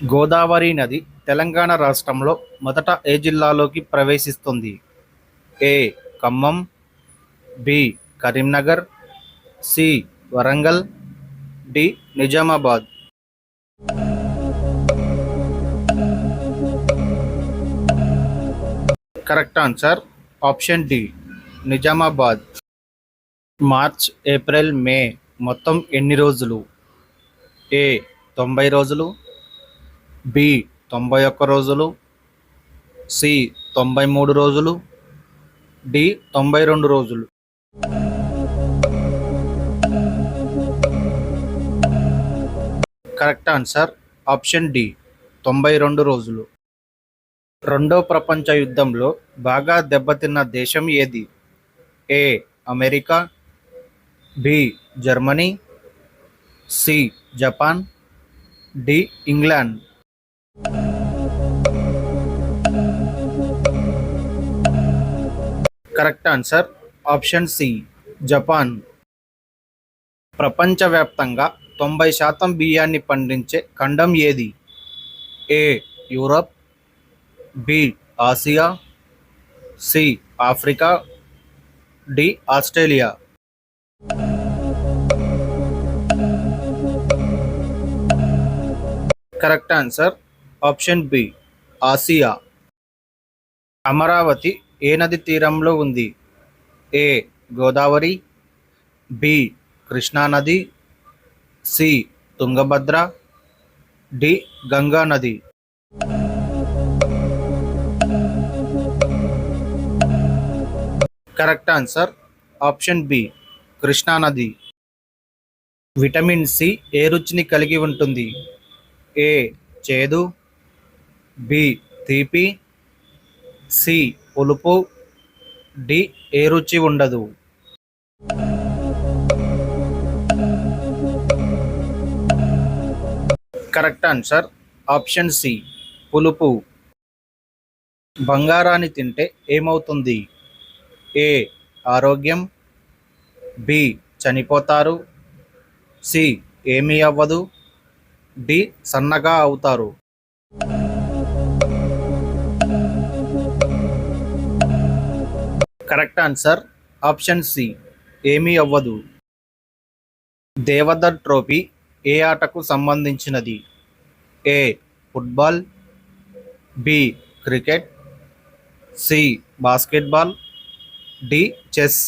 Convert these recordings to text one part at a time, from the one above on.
గోదావరి నది తెలంగాణ రాష్ట్రంలో మొదట ఏ జిల్లాలోకి ప్రవేశిస్తుంది? A. Khammam, B. Karimnagar, C. Warangal, D. Nizamabad. Correct answer option D, Nizamabad. March, April, May మొత్తం ఎన్ని రోజులు? ఏ. 90 రోజులు, బి. 91 రోజులు, సి. 93 రోజులు, డి. 92 రోజులు. కరెక్ట్ ఆన్సర్ ఆప్షన్ డి, 92 రోజులు. రెండో ప్రపంచ యుద్ధంలో బాగా దెబ్బతిన్న దేశం ఏది? A. America, B. Germany, C. Japan, D. England. Correct answer option C, Japan. ప్రపంచవ్యాప్తంగా 90% బియ్యాన్ని పండించే ఖండం ఏది? A. Europe, B. Asia, C. Africa, D. Australia. Correct answer option B, Asia. Amaravati ఏ నది తీరంలో ఉంది? ఏ. గోదావరి, బి. కృష్ణా నది, సి. తుంగభద్ర, డి. గంగా నది. Correct answer option B, Krishna నది. విటమిన్ సి ఏ రుచిని కలిగి ఉంటుంది? ఏ. చేదు, బి. తీపి, సి. పులుపు, డి. ఏ రుచి ఉండదు. కరెక్ట్ ఆన్సర్ ఆప్షన్ సి, పులుపు. బంగారాన్ని తింటే ఏమవుతుంది? ఏ. ఆరోగ్యం, బి. చనిపోతారు, సి. ఏమీ అవ్వదు, డి. సన్నగా అవుతారు. కరెక్ట్ ఆన్సర్ ఆప్షన్ సి, ఏమీ అవ్వదు. దేవధర్ ట్రోఫీ ఏ ఆటకు సంబంధించినది? A. Football, B. Cricket, C. Basketball, D. Chess.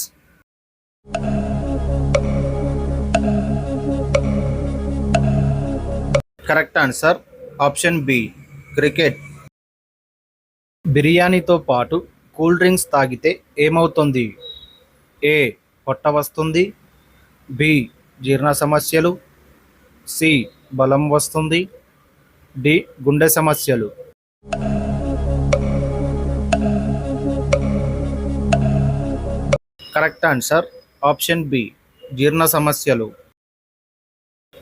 Correct answer option B, cricket. బిర్యానీతో పాటు కూల్ డ్రింక్స్ తాగితే ఏమవుతుంది? ఏ. పొట్ట వస్తుంది, బి. జీర్ణ సమస్యలు, సి. బలం వస్తుంది, డి. గుండె సమస్యలు. కరెక్ట్ ఆన్సర్ ఆప్షన్ బి, జీర్ణ సమస్యలు.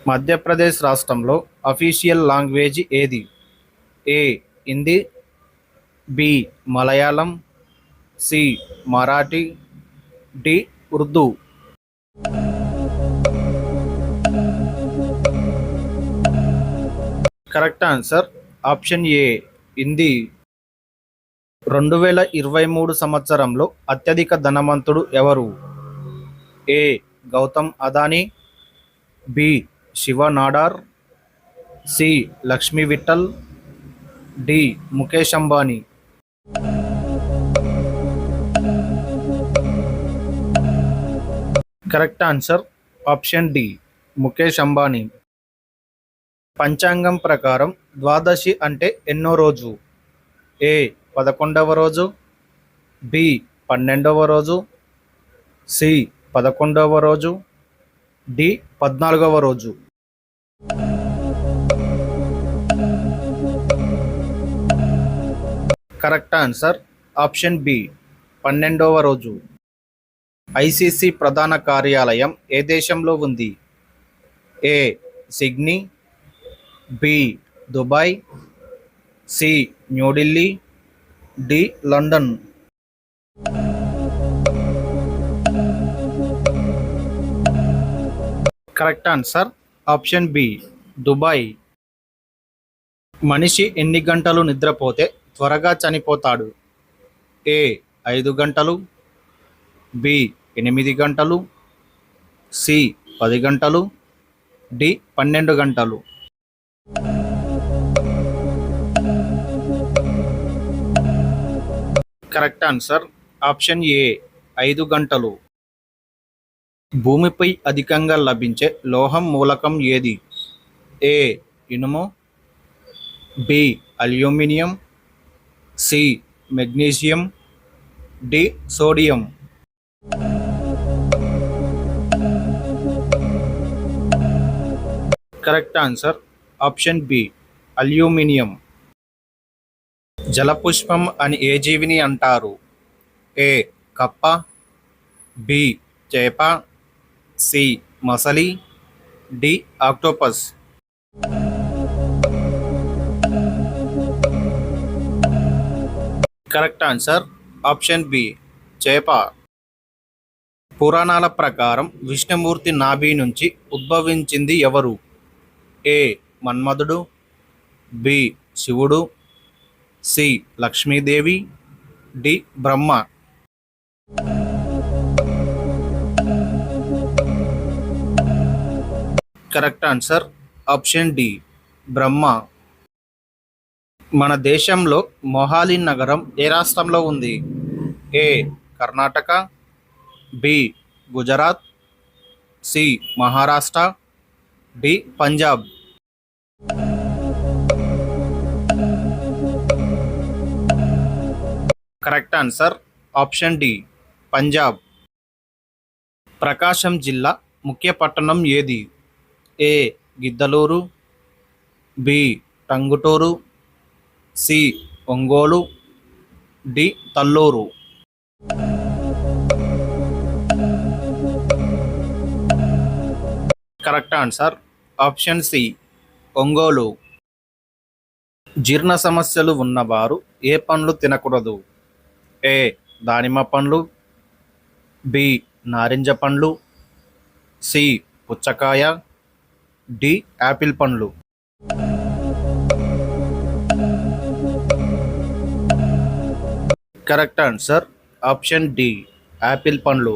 మధ్యప్రదేశ్ రాష్ట్రంలో అఫీషియల్ లాంగ్వేజ్ ఏది? A. Hindi, B. Malayalam, C. Marathi, D. Urdu. Correct answer option A, Hindi. 2023 సంవత్సరంలో అత్యధిక ధనవంతుడు ఎవరు? A. Gautam Adani, B. Shiv Nadar, C. Lakshmi Mittal, D. Mukesh Ambani. Correct answer option D, Mukesh Ambani. పంచాంగం ప్రకారం ద్వాదశి అంటే ఎన్నో రోజు? ఏ. 11వ రోజు, బి. 12వ రోజు, సి. 11వ రోజు, డి. 14వ రోజు. కరెక్ట్ ఆన్సర్ ఆప్షన్ బి, 12వ రోజు. ఐసిసి ప్రధాన కార్యాలయం ఏ దేశంలో ఉంది? A. Sydney, B. Dubai, C. New Delhi, D. London. Correct answer option B, Dubai. మనిషి ఎన్ని గంటలు నిద్రపోతే త్వరగా చనిపోతాడు? ఏ 5 గంటలు, బి 8 గంటలు, సి 10 గంటలు, డి 12 గంటలు. కరెక్ట్ ఆన్సర్ ఆప్షన్ ఏ 5 గంటలు. భూమిపై అధికంగా లభించే లోహం మూలకం ఏది? ఏ ఇనుము, B aluminium, C magnesium, D sodium. Correct answer option B aluminium. జలపుష్పం అని ఏ జీవిని అంటారు? ఏ కప్ప, బి చేప, సి మొసలి, D octopus. Correct answer option B చేప. పురాణాల ప్రకారం విష్ణుమూర్తి నాభి నుంచి ఉద్భవించింది ఎవరు? ఏ మన్మధుడు, బి శివుడు, C Lakshmidevi, D Brahma. Correct answer option D Brahma. మన దేశంలో మొహాలి నగరం ఏ రాష్ట్రంలో ఉంది? A Karnataka, B Gujarat, C Maharashtra, D Punjab. Correct answer option D Punjab. Prakasam జిల్లా ముఖ్య పట్టణం ఏది? A Giddalur, B Tangutur, C Ongole, D Tallur. Correct answer option C Ongole. జీర్ణ సమస్యలు ఉన్నవారు ఏ పండ్లు తినకూడదు? ఏ దానిమ్మ పండ్లు, బి నారింజ పండ్లు, సి పుచ్చకాయ, డి యాపిల్ పండ్లు. Correct answer option D apple పండ్లు.